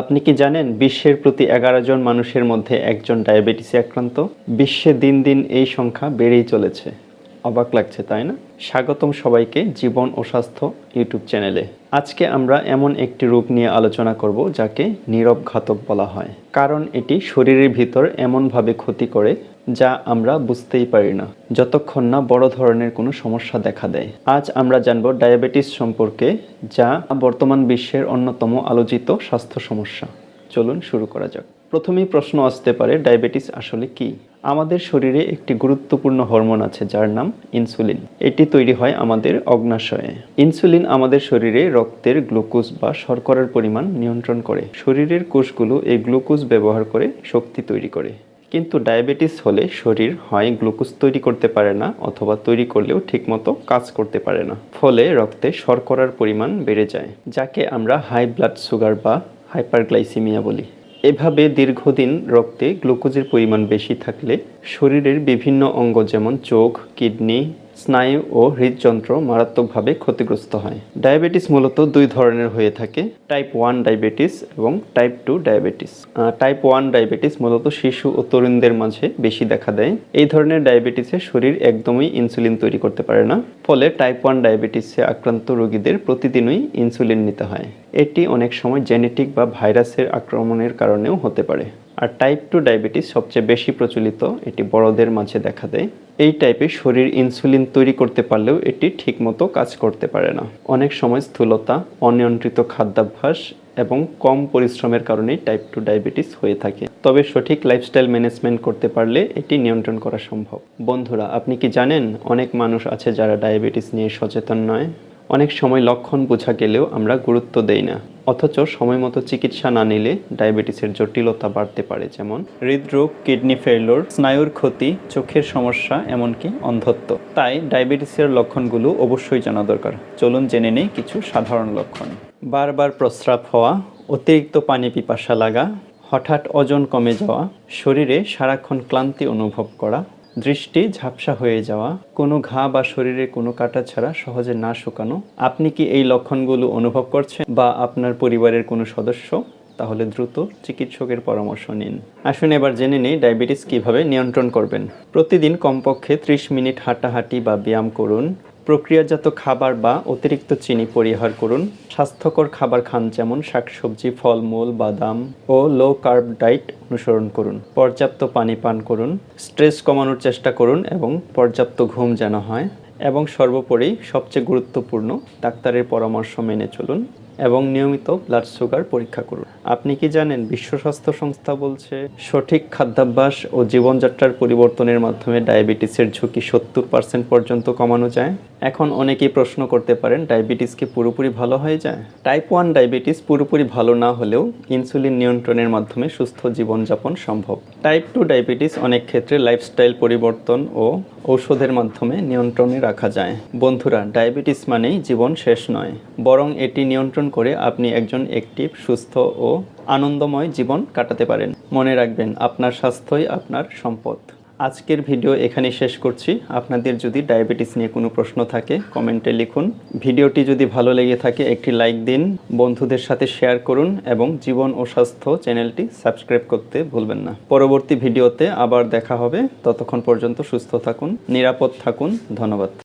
আপনি কি জানেন বিশ্বের প্রতি 11 জন মানুষের মধ্যে একজন ডায়াবেটিসে আক্রান্ত? বিশ্বে দিন দিন এই সংখ্যা বেড়েই চলেছে। অবাক লাগছে তাই না? স্বাগতম সবাইকে জীবন ও স্বাস্থ্য ইউটিউব চ্যানেলে। আজকে আমরা এমন একটি রোগ নিয়ে আলোচনা করব যাকে নীরব ঘাতক বলা হয়, কারণ এটি শরীরের ভিতর এমনভাবে ক্ষতি করে যা আমরা বুঝতেই পারি না যতক্ষণ না বড় ধরনের কোনো সমস্যা দেখা দেয়। আজ আমরা জানব ডায়াবেটিস সম্পর্কে, যা বর্তমান বিশ্বের অন্যতম আলোচিত স্বাস্থ্য সমস্যা। চলুন শুরু করা যাক। প্রথমেই প্রশ্ন আসতে পারে, ডায়াবেটিস আসলে কি? আমাদের শরীরে একটি গুরুত্বপূর্ণ হরমোন আছে যার নাম ইনসুলিন। এটি তৈরি হয় আমাদের অগ্ন্যাশয়ে। ইনসুলিন আমাদের শরীরে রক্তের গ্লুকোজ বা শর্করার পরিমাণ নিয়ন্ত্রণ করে। শরীরের কোষগুলো এই গ্লুকোজ ব্যবহার করে শক্তি তৈরি করে। কিন্তু ডায়াবেটিস হলে শরীর হয় গ্লুকোজ তৈরি করতে পারে না, অথবা তৈরি করলেও ঠিকমতো কাজ করতে পারে না। ফলে রক্তে শর্করার পরিমাণ বেড়ে যায়, যাকে আমরা হাই ব্লাড সুগার বা হাইপারগ্লাইসিমিয়া বলি। এভাবে দীর্ঘদিন রক্তে গ্লুকোজের পরিমাণ বেশি থাকলে শরীরের বিভিন্ন অঙ্গ যেমন চোখ, কিডনি, স্নায়ু ও হৃদযন্ত্র মারাত্মকভাবে ক্ষতিগ্রস্ত হয়। ডায়াবেটিস মূলত দুই ধরনের হয়ে থাকে, টাইপ 1 ডায়াবেটিস এবং টাইপ 2 ডায়াবেটিস। টাইপ 1 ডায়াবেটিস মূলত শিশু ও তরুণদের মাঝে বেশি দেখা দেয়। এই ধরনের ডায়াবেটিসে শরীর একদমই ইনসুলিন তৈরি করতে পারে না, ফলে টাইপ 1 ডায়াবেটিসে আক্রান্ত রোগীদের প্রতিদিনই ইনসুলিন নিতে হয়। এটি অনেক সময় জেনেটিক বা ভাইরাসের আক্রমণের কারণেও হতে পারে। আর টাইপ 2 ডায়াবেটিস সবচেয়ে বেশি প্রচলিত, এটি বড়দের মাঝে দেখা দেয়। এই টাইপে শরীর ইনসুলিন তৈরি করতে পারলেও এটি ঠিকমতো কাজ করতে পারে না। অনেক সময় স্থূলতা, অনিয়ন্ত্রিত খাদ্যাভ্যাস এবং কম পরিশ্রমের কারণেই টাইপ 2 ডায়াবেটিস হয়ে থাকে। তবে সঠিক লাইফস্টাইল ম্যানেজমেন্ট করতে পারলে এটি নিয়ন্ত্রণ করা সম্ভব। বন্ধুরা, আপনি কি জানেন অনেক মানুষ আছে যারা ডায়াবেটিস নিয়ে সচেতন নয়? অনেক সময় লক্ষণ বোঝা গেলেও আমরা গুরুত্ব দেই না, অথচ সময় মতো চিকিৎসা না নিলে ডায়াবেটিসের জটিলতা বাড়তে পারে, যেমন হৃদরোগ, কিডনি ফেইলিওর, স্নায়ুর ক্ষতি, চোখের সমস্যা, এমনকি অন্ধত্ব। তাই ডায়াবেটিসের লক্ষণগুলো অবশ্যই জানা দরকার। চলুন জেনে নেই কিছু সাধারণ লক্ষণ। বারবার প্রস্রাব হওয়া, অতিরিক্ত পানি পিপাসা লাগা, হঠাৎ ওজন কমে যাওয়া, শরীরে সারাক্ষণ ক্লান্তি অনুভব করা, দৃষ্টি ঝাপসা হয়ে যাওয়া, কোনো ঘা বা শরীরে কোনো কাটা ছাড়া সহজে না শুকানো। আপনি কি এই লক্ষণগুলো অনুভব করছেন বা আপনার পরিবারের কোনো সদস্য? তাহলে দ্রুত চিকিৎসকের পরামর্শ নিন। আসুন এবার জেনে নিই ডায়াবেটিস কিভাবে নিয়ন্ত্রণ করবেন। প্রতিদিন কমপক্ষে 30 মিনিট হাঁটাহাঁটি বা ব্যায়াম করুন। প্রক্রিয়াজাত খাবার বা অতিরিক্ত চিনি পরিহার করুন। স্বাস্থ্যকর খাবার খান, যেমন শাকসবজি, ফলমূল, বাদাম ও লো কার্ব ডায়েট অনুসরণ করুন। পর্যাপ্ত পানি পান করুন। স্ট্রেস কমানোর চেষ্টা করুন এবং পর্যাপ্ত ঘুম যেন হয়। এবং সর্বোপরি সবচেয়ে গুরুত্বপূর্ণ, ডাক্তারের পরামর্শ মেনে চলুন এবং নিয়মিত ব্লাড সুগার পরীক্ষা করুন। আপনি কি জানেন বিশ্ব স্বাস্থ্য সংস্থা বলছে সঠিক খাদ্যাভ্যাস ও জীবনযাত্রার পরিবর্তনের মাধ্যমে ডায়াবেটিসের ঝুঁকি 70% পর্যন্ত কমানো যায়? এখন অনেকেই প্রশ্ন করতে পারেন, ডায়াবেটিস কি পুরোপুরি ভালো হয়ে যায়? টাইপ 1 ডায়াবেটিস পুরোপুরি ভালো না হলেও ইনসুলিন নিয়ন্ত্রণের মাধ্যমে সুস্থ জীবনযাপন সম্ভব। টাইপ 2 ডায়াবেটিস অনেক ক্ষেত্রে লাইফস্টাইল পরিবর্তন ও ঔষধের মাধ্যমে নিয়ন্ত্রণে রাখা যায়। বন্ধুরা, ডায়াবেটিস মানেই জীবন শেষ নয়, বরং এটি নিয়ন্ত্রণ করে আপনি একজন অ্যাক্টিভ, সুস্থ ও আনন্দময় জীবন কাটাতে পারেন। মনে রাখবেন, আপনার স্বাস্থ্যই আপনার সম্পদ। আজকের ভিডিও এখানেই শেষ করছি। আপনাদের যদি ডায়াবেটিস নিয়ে কোনো প্রশ্ন থাকে কমেন্টে লিখুন। ভিডিওটি যদি ভালো লেগে থাকে একটি লাইক দিন, বন্ধুদের সাথে শেয়ার করুন এবং জীবন ও স্বাস্থ্য চ্যানেলটি সাবস্ক্রাইব করতে ভুলবেন না। পরবর্তী ভিডিওতে আবার দেখা হবে। ততক্ষণ পর্যন্ত সুস্থ থাকুন, নিরাপদ থাকুন। ধন্যবাদ।